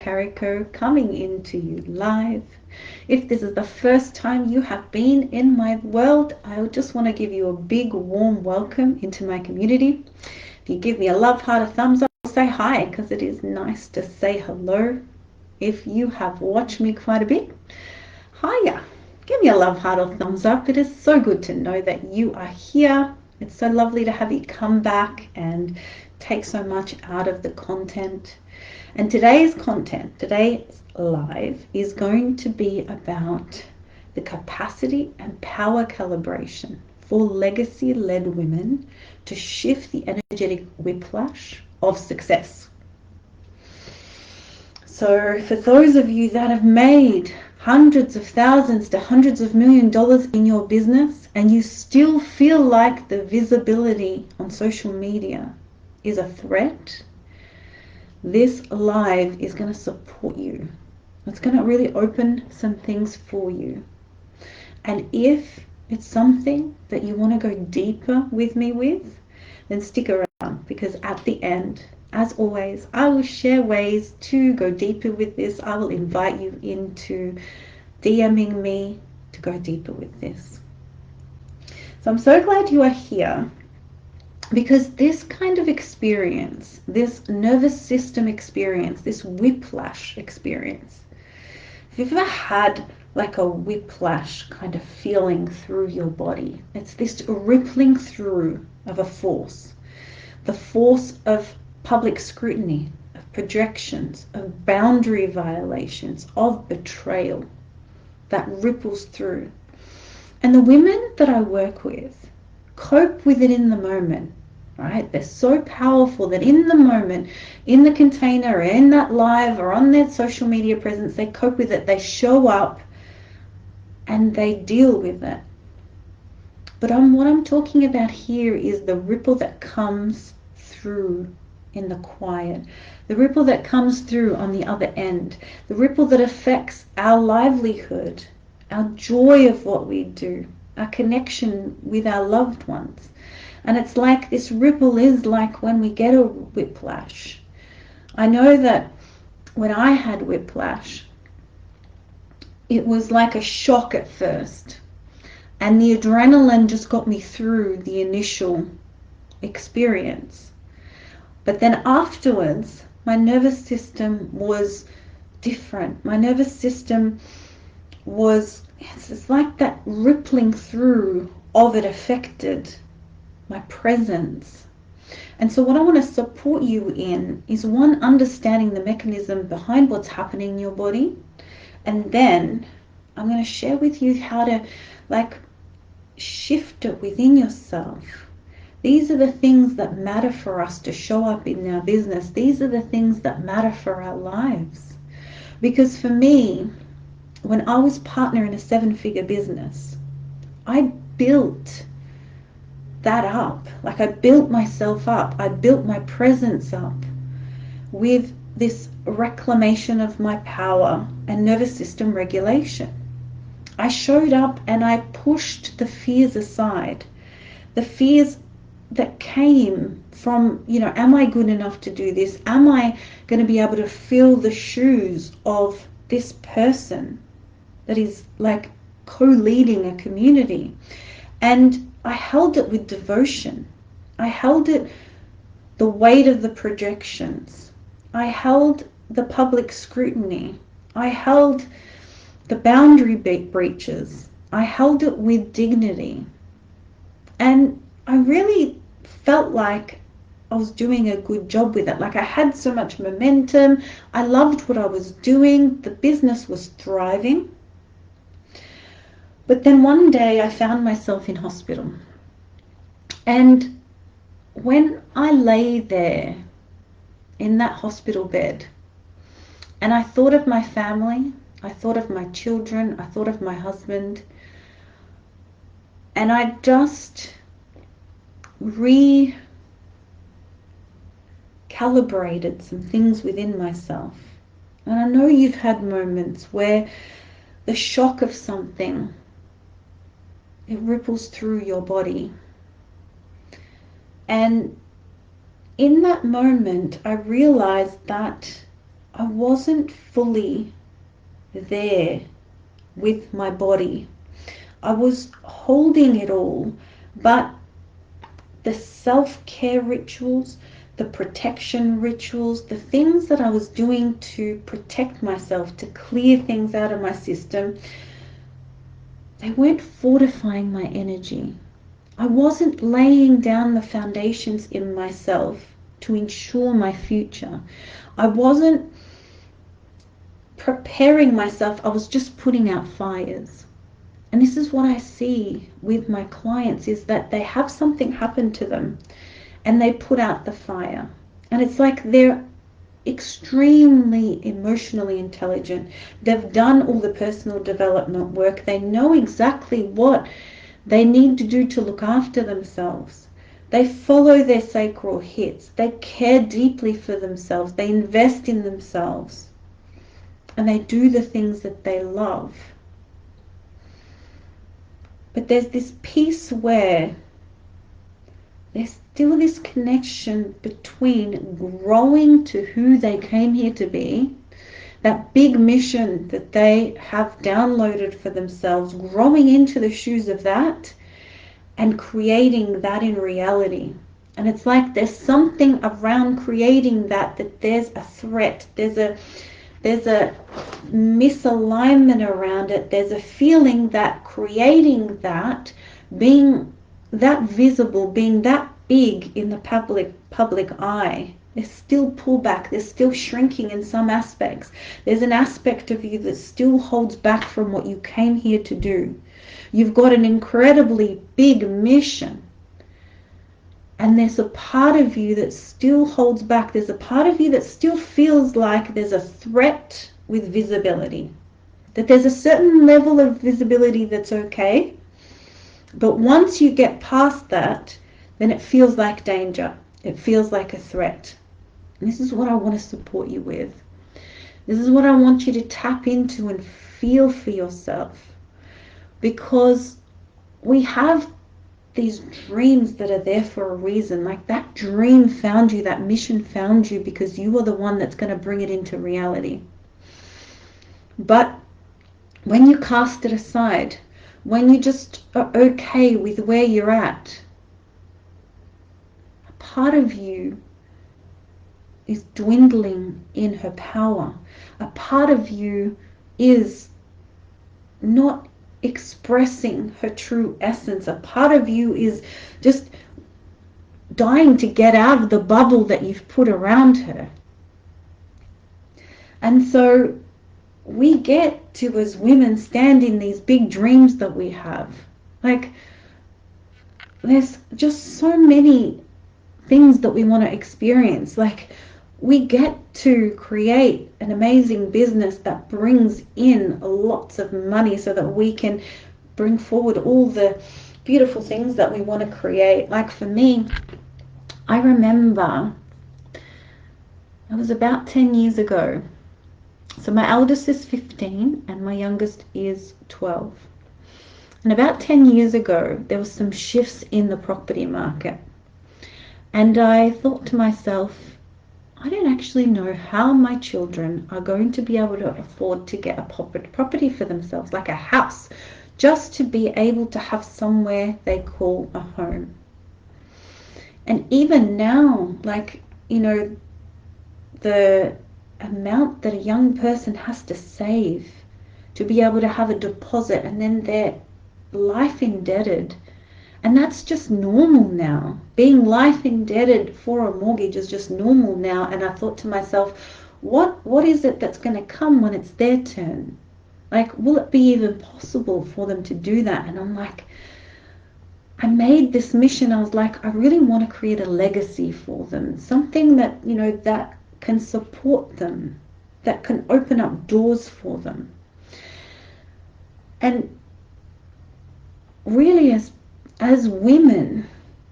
Kariko coming into you live. If this is the first time you have been in my world, I just want to give you a big warm welcome into my community. If you give me a love heart, a thumbs up, say hi, because it is nice to say hello. If you have watched me quite a bit, hiya. Give me a love heart or thumbs up. It is so good to know that you are here. It's so lovely to have you come back and take so much out of the content. And today's content, today's live, is going to be about the capacity and power calibration for legacy-led women to shift the energetic whiplash of success. So for those of you that have made hundreds of thousands to hundreds of $1,000,000 in your business and you still feel like the visibility on social media is a threat, this live is going to support you. It's going to really open some things for you. And if it's something that you want to go deeper with me with, then stick around, because at the end, as always, I will share ways to go deeper with this. I will invite you into DMing me to go deeper with this. So I'm so glad you are here, because this kind of experience, this nervous system experience, this whiplash experience, if you've ever had like a whiplash kind of feeling through your body, it's this rippling through of a force, the force of public scrutiny, of projections, of boundary violations, of betrayal that ripples through. And the women that I work with cope with it in the moment, right? They're so powerful that in the moment, in the container, or in that live, or on their social media presence, they cope with it. They show up and they deal with it. But what I'm talking about here is the ripple that comes through in the quiet, the ripple that comes through on the other end, the ripple that affects our livelihood, our joy of what we do, our connection with our loved ones. And it's like this ripple is like when we get a whiplash. I know that when I had whiplash, it was like a shock at first. And the adrenaline just got me through the initial experience. But then afterwards, my nervous system was different. My nervous system was, it's like that rippling through of it affected my presence. And so what I want to support you in is, one, understanding the mechanism behind what's happening in your body. And then I'm going to share with you how to shift it within yourself. These are the things that matter for us to show up in our business. These are the things that matter for our lives. Because for me, when I was partner in a 7-figure business, I built that up. Like, I built myself up. I built my presence up with this reclamation of my power and nervous system regulation. I showed up and I pushed the fears aside. The fears that came from, am I good enough to do this? Am I going to be able to fill the shoes of this person that is like co-leading a community? And I held it with devotion. I held it the weight of the projections. I held the public scrutiny. I held the boundary breaches. I held it with dignity. And I really felt like I was doing a good job with it. Like, I had so much momentum. I loved what I was doing. The business was thriving. But then one day I found myself in hospital. And when I lay there in that hospital bed, and I thought of my family, I thought of my children, I thought of my husband, and I just recalibrated some things within myself. And I know you've had moments where the shock of something, it ripples through your body. And in that moment, I realized that I wasn't fully there with my body. I was holding it all, but the self-care rituals, the protection rituals, the things that I was doing to protect myself, to clear things out of my system, they weren't fortifying my energy. I wasn't laying down the foundations in myself to ensure my future. I wasn't preparing myself. I was just putting out fires. And this is what I see with my clients, is that they have something happen to them and they put out the fire. And it's like they're extremely emotionally intelligent. They've done all the personal development work. They know exactly what they need to do to look after themselves. They follow their sacral hits. They care deeply for themselves. They invest in themselves. And they do the things that they love. But there's this piece where there's still this connection between growing to who they came here to be, that big mission that they have downloaded for themselves, growing into the shoes of that and creating that in reality. And it's like there's something around creating that there's a threat, there's a misalignment around it. There's a feeling that creating that, being that visible, being that big in the public eye, there's still pullback, there's still shrinking in some aspects. There's an aspect of you that still holds back from what you came here to do. You've got an incredibly big mission, and there's a part of you that still holds back. There's a part of you that still feels like there's a threat with visibility, that there's a certain level of visibility that's okay, but once you get past that, then it feels like danger. It feels like a threat. And this is what I want to support you with. This is what I want you to tap into and feel for yourself, because we have these dreams that are there for a reason. Like that dream found you, that mission found you because you are the one that's going to bring it into reality. But when you cast it aside, when you just are okay with where you're at, a part of you is dwindling in her power. A part of you is not expressing her true essence. A part of you is just dying to get out of the bubble that you've put around her. And so we get to, as women, stand in these big dreams that we have. Like, there's just so many things that we want to experience. Like, we get to create an amazing business that brings in lots of money so that we can bring forward all the beautiful things that we want to create. Like for me, I remember it was about 10 years ago. So my eldest is 15 and my youngest is 12. And about 10 years ago, there was some shifts in the property market. And I thought to myself, I don't actually know how my children are going to be able to afford to get a property for themselves, like a house, just to be able to have somewhere they call a home. And even now, like, you know, the amount that a young person has to save to be able to have a deposit, and then they're life indebted. And that's just normal now. Being life indebted for a mortgage is just normal now. And I thought to myself, what is it that's going to come when it's their turn? Like, will it be even possible for them to do that? And I'm like, I made this mission. I was like, I really want to create a legacy for them. Something that, you know, that can support them, that can open up doors for them. And really, as women,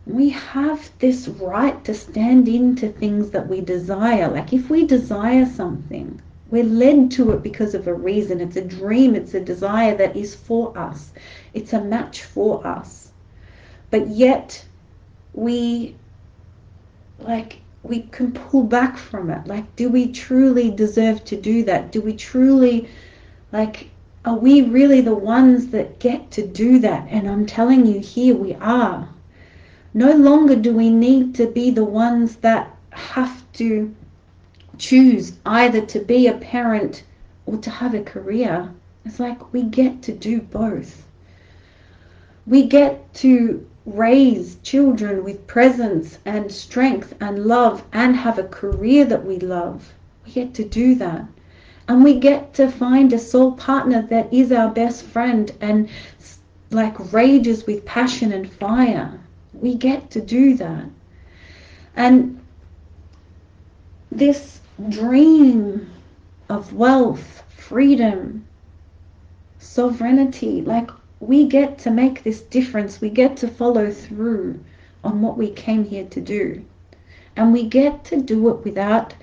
we have this right to stand into things that we desire. Like if we desire something, we're led to it because of a reason. It's a dream, it's a desire that is for us. It's a match for us. But yet we, like, we can pull back from it. Like, do we truly deserve to do that? Do we truly, like, are we really the ones that get to do that? And I'm telling you, here we are. No longer do we need to be the ones that have to choose either to be a parent or to have a career. It's like we get to do both. We get to raise children with presence and strength and love and have a career that we love. We get to do that. And we get to find a soul partner that is our best friend and like rages with passion and fire. We get to do that. And this dream of wealth, freedom, sovereignty, like we get to make this difference. We get to follow through on what we came here to do. And we get to do it without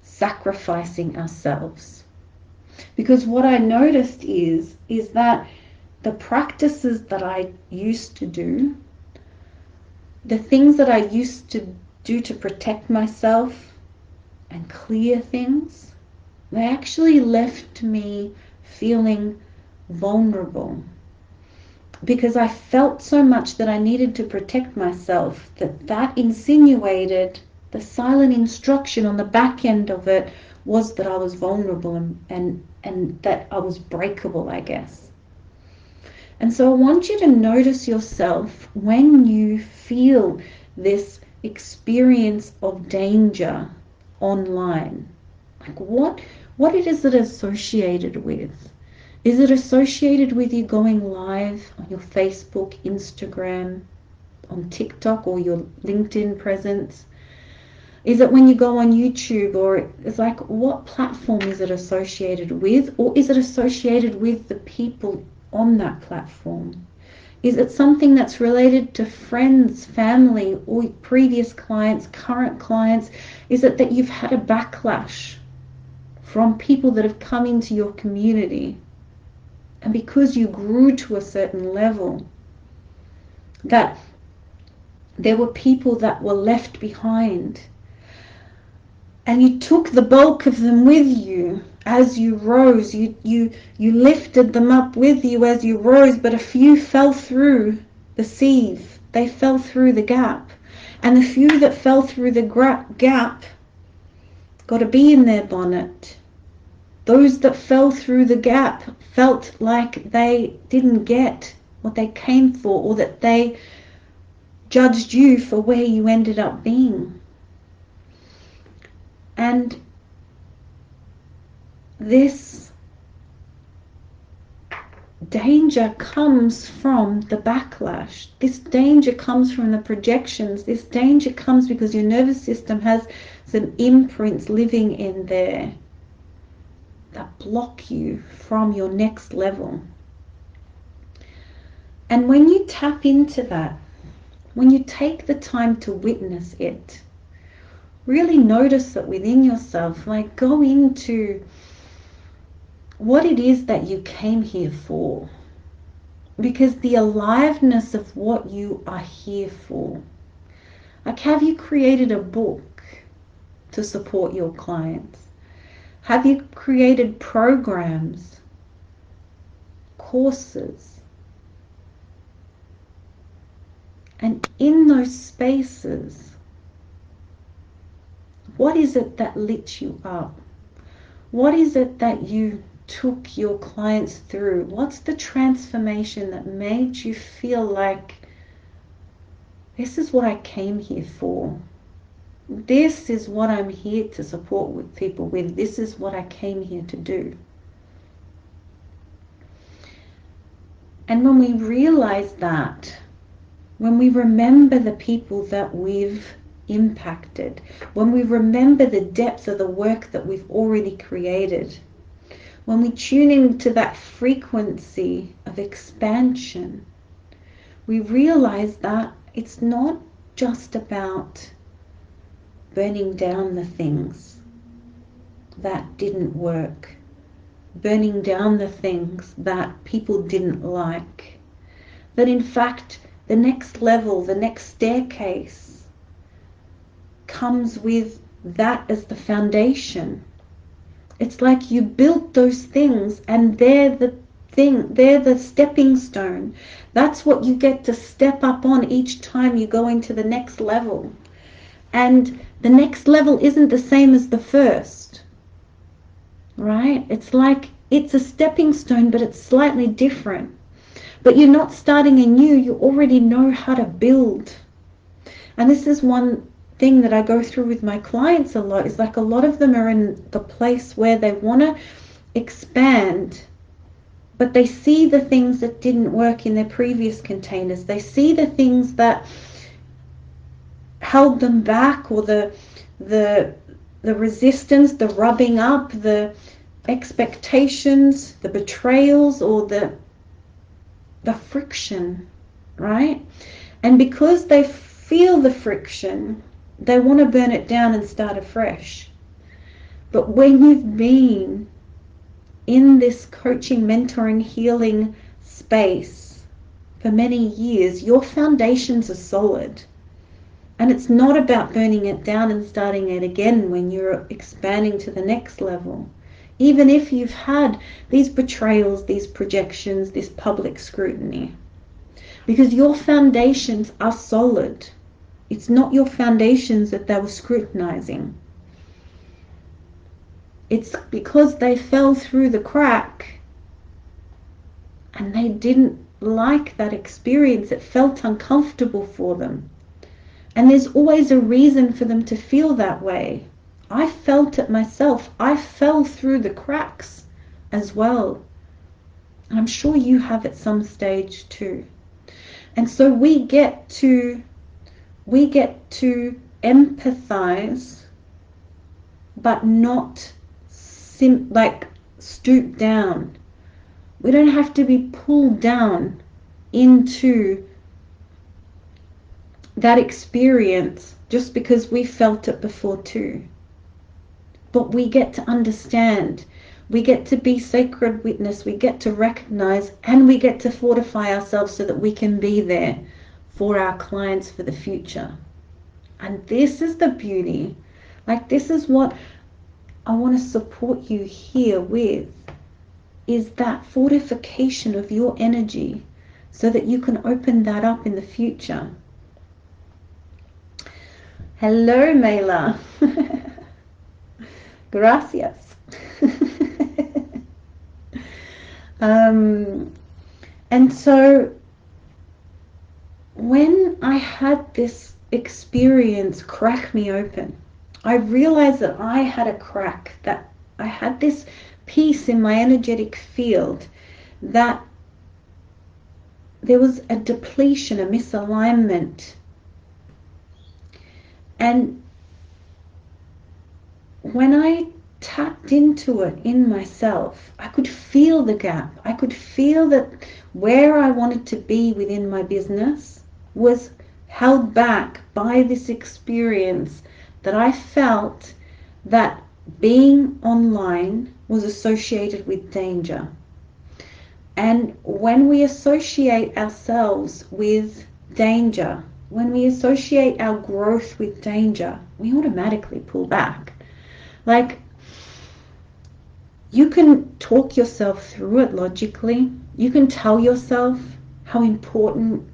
sacrificing ourselves. Because what I noticed is that the practices that I used to do, the things that I used to do to protect myself and clear things, they actually left me feeling vulnerable. Because I felt so much that I needed to protect myself that insinuated the silent instruction on the back end of it was that I was vulnerable and that I was breakable, I guess. And so I want you to notice yourself when you feel this experience of danger online. Like what it is that it's associated with. Is it associated with you going live on your Facebook, Instagram, on TikTok, or your LinkedIn presence? Is it when you go on YouTube, or it's like, what platform is it associated with? Or is it associated with the people on that platform? Is it something that's related to friends, family, or previous clients, current clients? Is it that you've had a backlash from people that have come into your community? And because you grew to a certain level, that there were people that were left behind, and you took the bulk of them with you as you rose. You lifted them up with you as you rose, but a few fell through the sieve. They fell through the gap. And the few that fell through the gap got a bee in their bonnet. Those that fell through the gap felt like they didn't get what they came for, or that they judged you for where you ended up being. And this danger comes from the backlash. This danger comes from the projections. This danger comes because your nervous system has some imprints living in there that block you from your next level. And when you tap into that, when you take the time to witness it, really notice it within yourself. Like, go into what it is that you came here for. Because the aliveness of what you are here for. Like, have you created a book to support your clients? Have you created programs, courses? And in those spaces, what is it that lit you up? What is it that you took your clients through? What's the transformation that made you feel like, this is what I came here for? This is what I'm here to support with people with. This is what I came here to do. And when we realize that, when we remember the people that we've impacted, when we remember the depth of the work that we've already created, when we tune into that frequency of expansion, we realize that it's not just about burning down the things that didn't work, burning down the things that people didn't like. That in fact, the next level, the next staircase, comes with that as the foundation. It's like you built those things, and they're the stepping stone. That's what you get to step up on each time you go into the next level. And the next level isn't the same as the first, right? It's like it's a stepping stone, but it's slightly different. But you're not starting anew, you already know how to build. And this is one thing that I go through with my clients a lot, is like a lot of them are in the place where they want to expand, but they see the things that didn't work in their previous containers. They see the things that held them back, or the resistance, the rubbing up, the expectations, the betrayals, or the friction, right? And because they feel the friction, they want to burn it down and start afresh. But when you've been in this coaching, mentoring, healing space for many years, your foundations are solid. And it's not about burning it down and starting it again when you're expanding to the next level. Even if you've had these betrayals, these projections, this public scrutiny. Because your foundations are solid. It's not your foundations that they were scrutinizing. It's because they fell through the crack and they didn't like that experience. It felt uncomfortable for them. And there's always a reason for them to feel that way. I felt it myself. I fell through the cracks as well. And I'm sure you have at some stage too. And so we get to empathize, but not stoop down. We don't have to be pulled down into that experience just because we felt it before too. But we get to understand, we get to be sacred witness, we get to recognize, and we get to fortify ourselves so that we can be there for our clients for the future. And this is the beauty. Like, this is what I want to support you here with, is that fortification of your energy so that you can open that up in the future. Hello, Mela. Gracias. And so when I had this experience crack me open, I realized that I had a crack, that I had this piece in my energetic field, that there was a depletion, a misalignment. And when I tapped into it in myself, I could feel the gap. I could feel that where I wanted to be within my business was held back by this experience, that I felt that being online was associated with danger. And when we associate ourselves with danger, when we associate our growth with danger, we automatically pull back. Like, you can talk yourself through it logically. You can tell yourself how important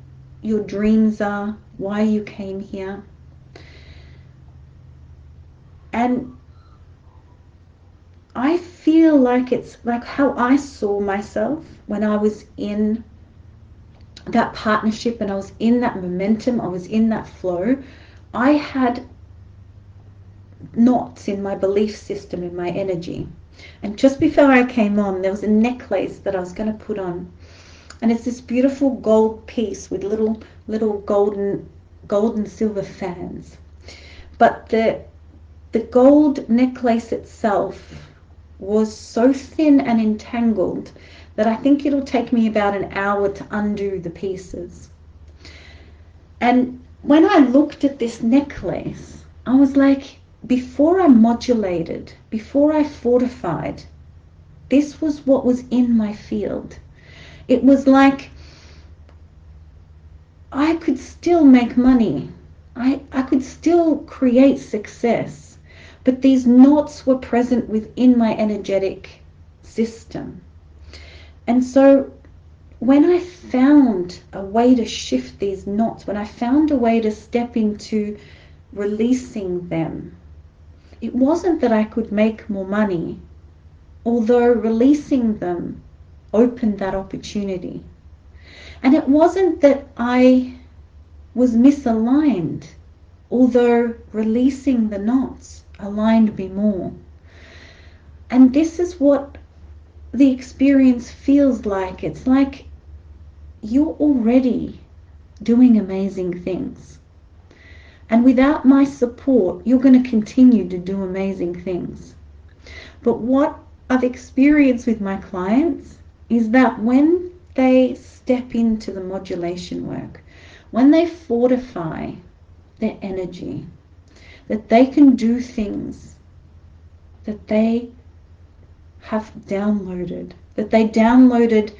your dreams are, why you came here. And I feel like it's like how I saw myself when I was in that partnership and I was in that momentum, I was in that flow. I had knots in my belief system, in my energy. And just before I came on, there was a necklace that I was going to put on. And it's this beautiful gold piece with little gold and silver fans. But the gold necklace itself was so thin and entangled that I think it'll take me about an hour to undo the pieces. And when I looked at this necklace, I was like, before I modulated, before I fortified, this was what was in my field. It was like I could still make money. I could still create success, but these knots were present within my energetic system. And so when I found a way to shift these knots, when I found a way to step into releasing them, it wasn't that I could make more money, although releasing them opened that opportunity. And it wasn't that I was misaligned, although releasing the knots aligned me more. And this is what the experience feels like. It's like you're already doing amazing things. And without my support, you're going to continue to do amazing things. But what I've experienced with my clients is that when they step into the modulation work, when they fortify their energy, that they can do things that they have downloaded, that they downloaded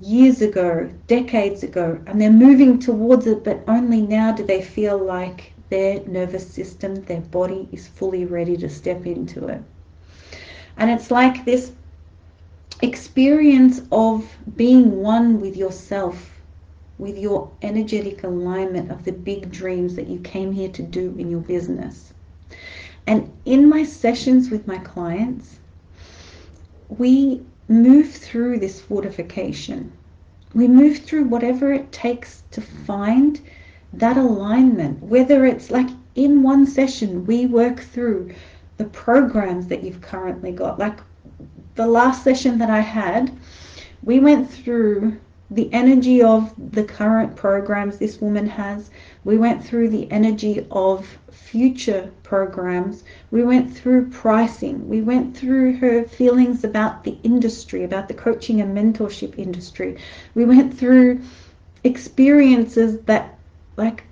years ago, decades ago, and they're moving towards it, but only now do they feel like their nervous system, their body is fully ready to step into it. And it's like this experience of being one with yourself, with your energetic alignment of the big dreams that you came here to do in your business. And in my sessions with my clients, we move through this fortification. We move through whatever it takes to find that alignment, whether it's like in one session, we work through the programs that you've currently got. Like the last session that I had, we went through the energy of the current programs this woman has. We went through the energy of future programs. We went through pricing. We went through her feelings about the industry, about the coaching and mentorship industry. We went through experiences that like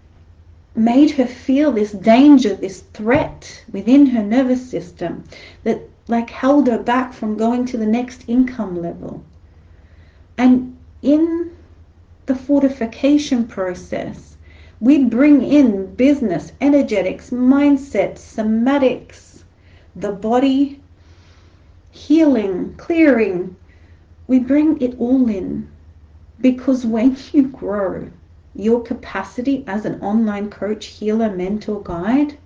made her feel this danger, this threat within her nervous system that like held her back from going to the next income level. And in the fortification process, we bring in business, energetics, mindset, somatics, the body, healing, clearing. We bring it all in because when you grow your capacity as an online coach, healer, mentor, guide,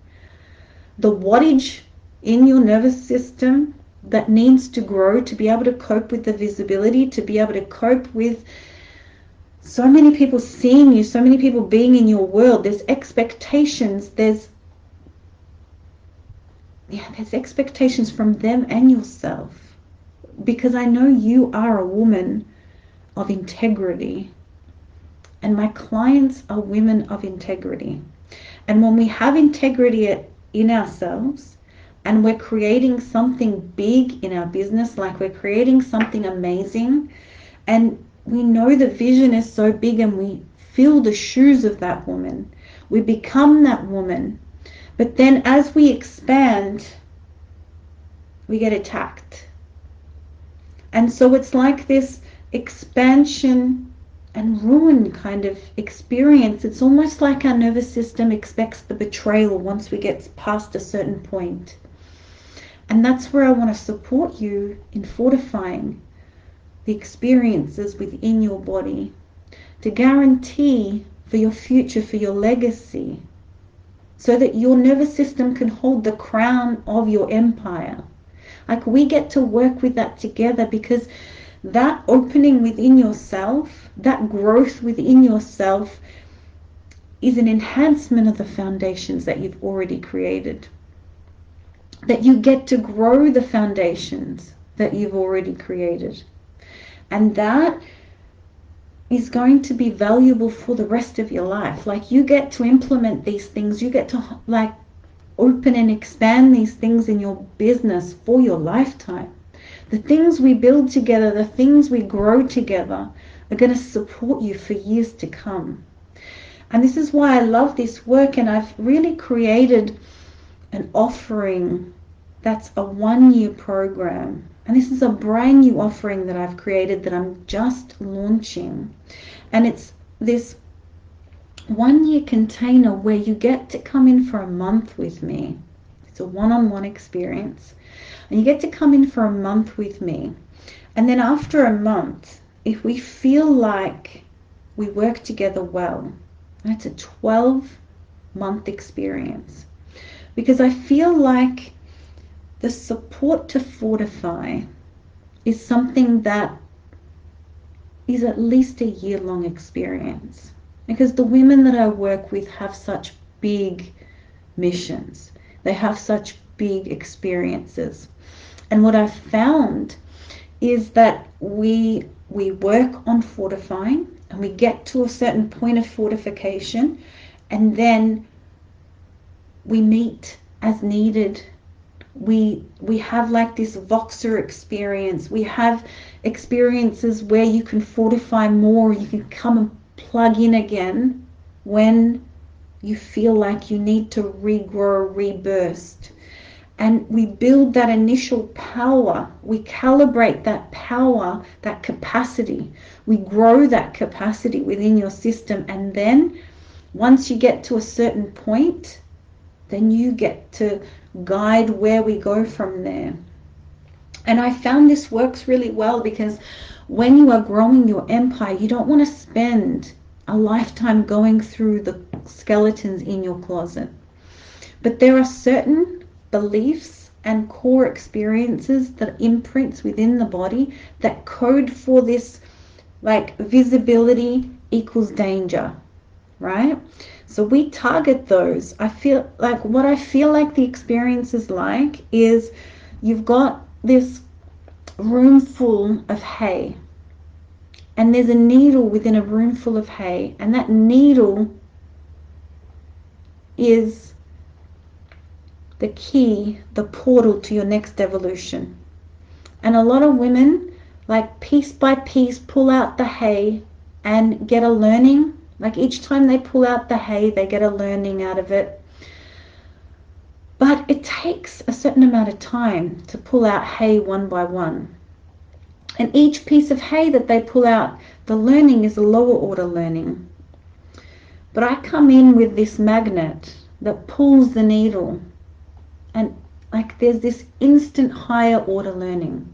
the wattage in your nervous system that needs to grow to be able to cope with the visibility, to be able to cope with so many people seeing you, so many people being in your world. There's expectations, there's expectations from them and yourself, because I know you are a woman of integrity, and my clients are women of integrity. And when we have integrity in ourselves, and we're creating something big in our business, like we're creating something amazing, and we know the vision is so big and we fill the shoes of that woman, we become that woman. But then as we expand, we get attacked. And so it's like this expansion and ruin kind of experience. It's almost like our nervous system expects the betrayal once we get past a certain point. And that's where I want to support you in fortifying the experiences within your body to guarantee for your future, for your legacy, so that your nervous system can hold the crown of your empire. Like we get to work with that together, because that opening within yourself, that growth within yourself is an enhancement of the foundations that you've already created. That you get to grow the foundations that you've already created. And that is going to be valuable for the rest of your life. Like you get to implement these things. You get to like open and expand these things in your business for your lifetime. The things we build together, the things we grow together are going to support you for years to come. And this is why I love this work, and I've really created an offering that's a 1-year program. And this is a brand new offering that I've created that I'm just launching. And it's this 1-year container where you get to come in for a month with me. It's a one-on-one experience. And you get to come in for a month with me. And then after a month, if we feel like we work together well, that's a 12-month experience. Because I feel like the support to fortify is something that is at least a year-long experience. Because the women that I work with have such big missions. They have such big experiences. And what I've found is that we work on fortifying, and we get to a certain point of fortification, and then we meet as needed. We have like this Voxer experience. We have experiences where you can fortify more. You can come and plug in again when you feel like you need to regrow, reburst. And we build that initial power. We calibrate that power, that capacity. We grow that capacity within your system. And then once you get to a certain point, then you get to guide where we go from there. And I found this works really well because when you are growing your empire, you don't want to spend a lifetime going through the skeletons in your closet. But there are certain beliefs and core experiences that imprints within the body that code for this, like visibility equals danger, right? So we target those. I feel like the experience is like is you've got this room full of hay, and there's a needle within a room full of hay, and that needle is the key, the portal to your next evolution. And a lot of women, like piece by piece, pull out the hay and get a learning. Like each time they pull out the hay, they get a learning out of it. But it takes a certain amount of time to pull out hay one by one. And each piece of hay that they pull out, the learning is a lower order learning. But I come in with this magnet that pulls the needle, and like there's this instant higher order learning.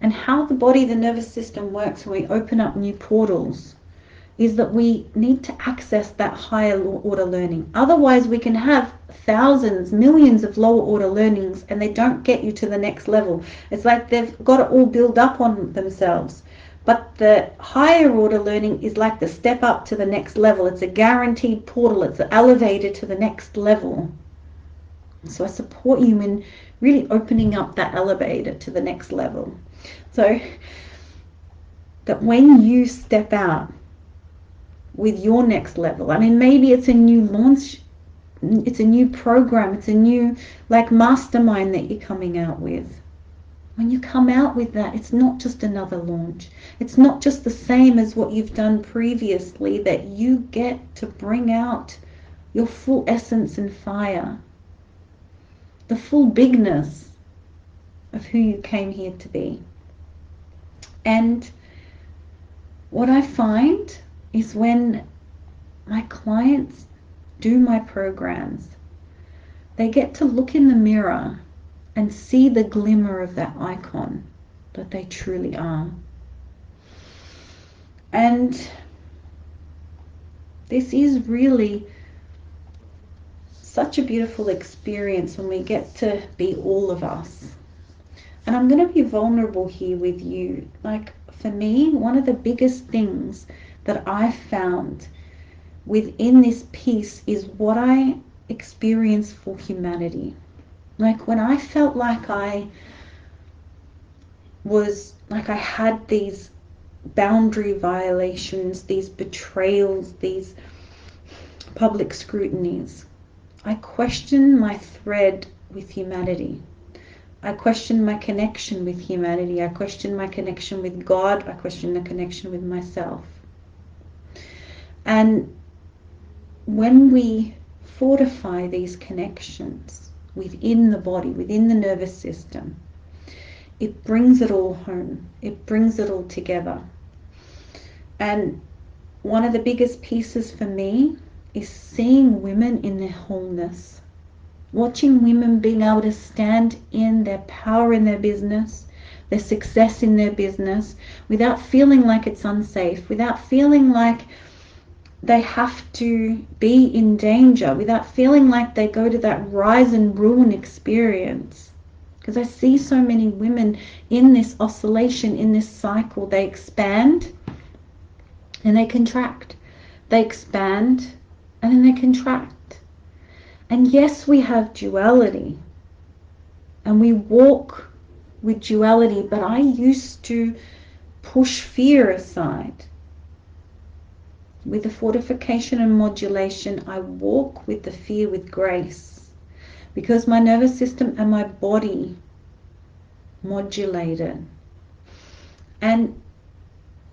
And how the body, the nervous system works when we open up new portals is that we need to access that higher order learning. Otherwise, we can have thousands, millions of lower order learnings and they don't get you to the next level. It's like they've got to all build up on themselves. But the higher order learning is like the step up to the next level. It's a guaranteed portal. It's an elevator to the next level. So I support you in really opening up that elevator to the next level. So that when you step out with your next level, I mean, maybe it's a new launch, it's a new program, it's a new like mastermind that you're coming out with. When you come out with that, it's not just another launch. It's not just the same as what you've done previously, that you get to bring out your full essence and fire, the full bigness of who you came here to be. And what I find is when my clients do my programs, they get to look in the mirror and see the glimmer of that icon that they truly are. And this is really such a beautiful experience when we get to be all of us. And I'm going to be vulnerable here with you. Like for me, one of the biggest things that I found within this piece is what I experience for humanity. Like when I felt like I had these boundary violations, these betrayals, these public scrutinies, I questioned my thread with humanity. I questioned my connection with humanity. I questioned my connection with God. I questioned the connection with myself. And when we fortify these connections within the body, within the nervous system, it brings it all home. It brings it all together. And one of the biggest pieces for me is seeing women in their wholeness, watching women being able to stand in their power in their business, their success in their business, without feeling like it's unsafe, without feeling like they have to be in danger, without feeling like they go to that rise and ruin experience. Because I see so many women in this oscillation, in this cycle. They expand and they contract. They expand and then they contract. And yes, we have duality and we walk with duality, but I used to push fear aside. With the fortification and modulation, I walk with the fear with grace, because my nervous system and my body modulated. And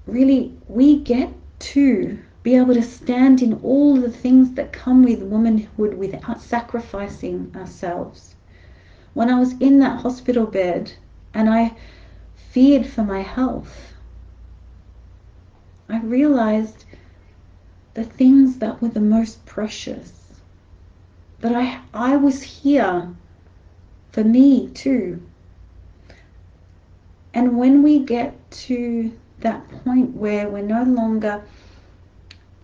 really, we get to be able to stand in all the things that come with womanhood without sacrificing ourselves. When I was in that hospital bed and I feared for my health, I realized the things that were the most precious, that I was here for me too. And when we get to that point where we're no longer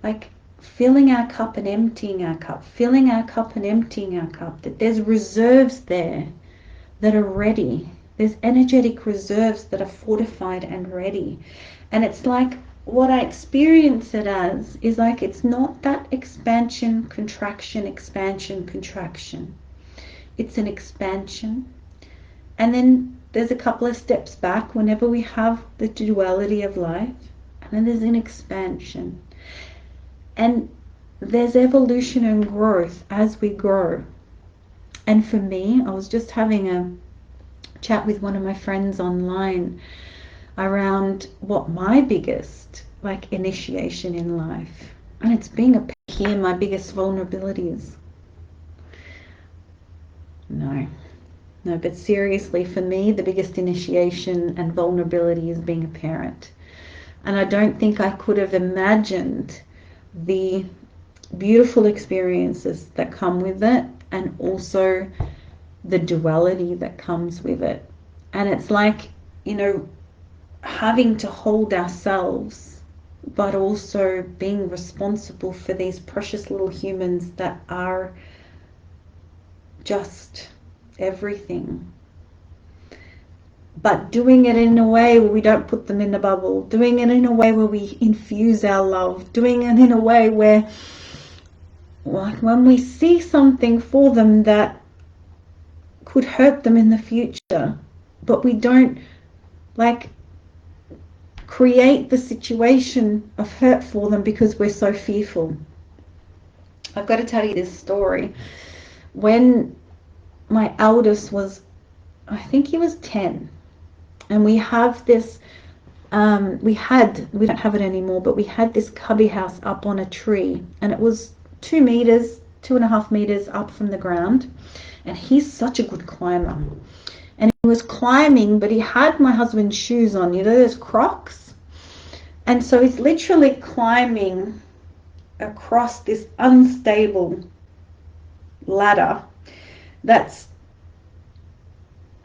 like filling our cup and emptying our cup, filling our cup and emptying our cup, that there's reserves there that are ready. There's energetic reserves that are fortified and ready. And it's like, what I experience it as is like, it's not that expansion, contraction, expansion, contraction. It's an expansion. And then there's a couple of steps back whenever we have the duality of life. And then there's an expansion. And there's evolution and growth as we grow. And for me, I was just having a chat with one of my friends online around what my biggest initiation in life, and it's being a peer, my biggest vulnerabilities. No, but seriously, for me, the biggest initiation and vulnerability is being a parent. And I don't think I could have imagined the beautiful experiences that come with it, and also the duality that comes with it. And it's like, having to hold ourselves, but also being responsible for these precious little humans that are just everything. But doing it in a way where we don't put them in a bubble, doing it in a way where we infuse our love, doing it in a way where, like, when we see something for them that could hurt them in the future, but we don't create the situation of hurt for them because we're so fearful. I've got to tell you this story. When my eldest was, I think he was 10, and we have this, we don't have it anymore, but we had this cubby house up on a tree, and it was 2.5 meters up from the ground, and he's such a good climber. And he was climbing, but he had my husband's shoes on, those Crocs. And so he's literally climbing across this unstable ladder that's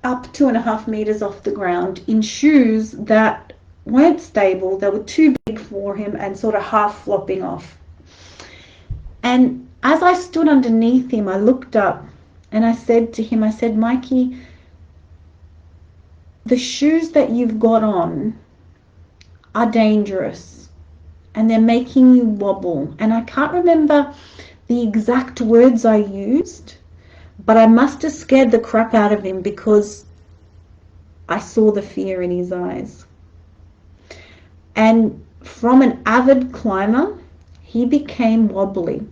up 2.5 meters off the ground in shoes that weren't stable. They were too big for him and sort of half flopping off. And as I stood underneath him, I looked up and I said to him, Mikey, the shoes that you've got on are dangerous and they're making you wobble. And I can't remember the exact words I used, but I must have scared the crap out of him because I saw the fear in his eyes. And from an avid climber, he became wobbly.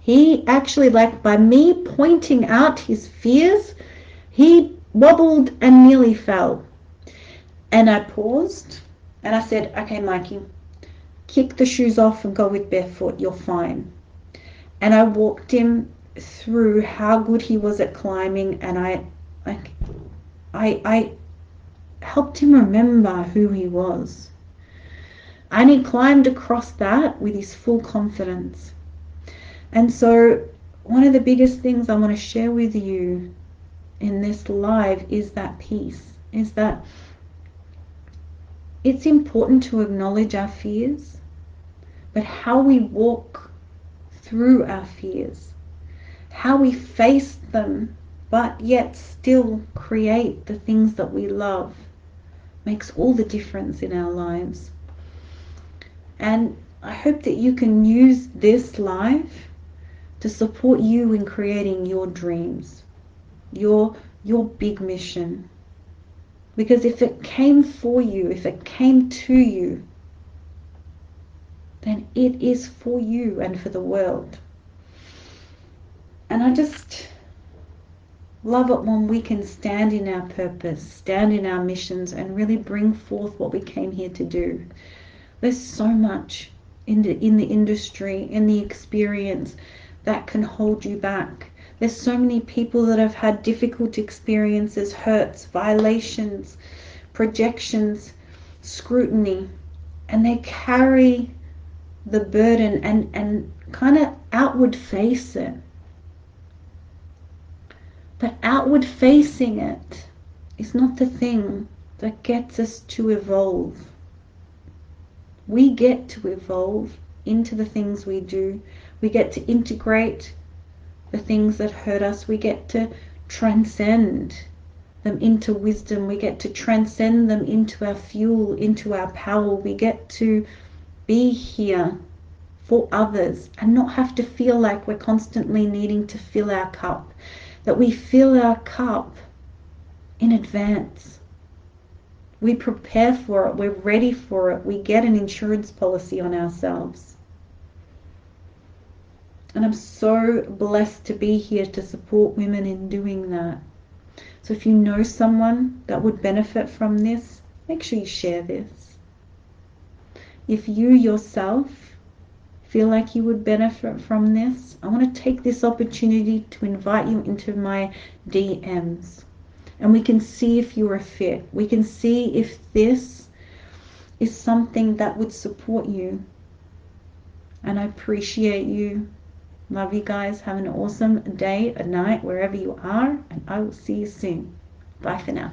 He actually, by me pointing out his fears, he wobbled and nearly fell. And I paused and I said, okay, Mikey, kick the shoes off and go with barefoot, you're fine. And I walked him through how good he was at climbing, and I helped him remember who he was. And he climbed across that with his full confidence. And so one of the biggest things I want to share with you in this live is that peace, is that it's important to acknowledge our fears, but how we walk through our fears, how we face them, but yet still create the things that we love, makes all the difference in our lives. And I hope that you can use this live to support you in creating your dreams, your big mission. Because if it came for you, if it came to you, then it is for you and for the world. And I just love it when we can stand in our purpose, stand in our missions, and really bring forth what we came here to do. There's so much in the industry, in the experience, that can hold you back. There's so many people that have had difficult experiences, hurts, violations, projections, scrutiny, and they carry the burden and kind of outward face it. But outward facing it is not the thing that gets us to evolve. We get to evolve into the things we do. We get to integrate the things that hurt us. We get to transcend them into wisdom. We get to transcend them into our fuel, into our power. We get to be here for others and not have to feel like we're constantly needing to fill our cup. That we fill our cup in advance. We prepare for it. We're ready for it. We get an insurance policy on ourselves. And I'm so blessed to be here to support women in doing that. So if you know someone that would benefit from this, make sure you share this. If you yourself feel like you would benefit from this, I want to take this opportunity to invite you into my DMs. And we can see if you're a fit. We can see if this is something that would support you. And I appreciate you. Love you guys. Have an awesome day, a night, wherever you are. And I will see you soon. Bye for now.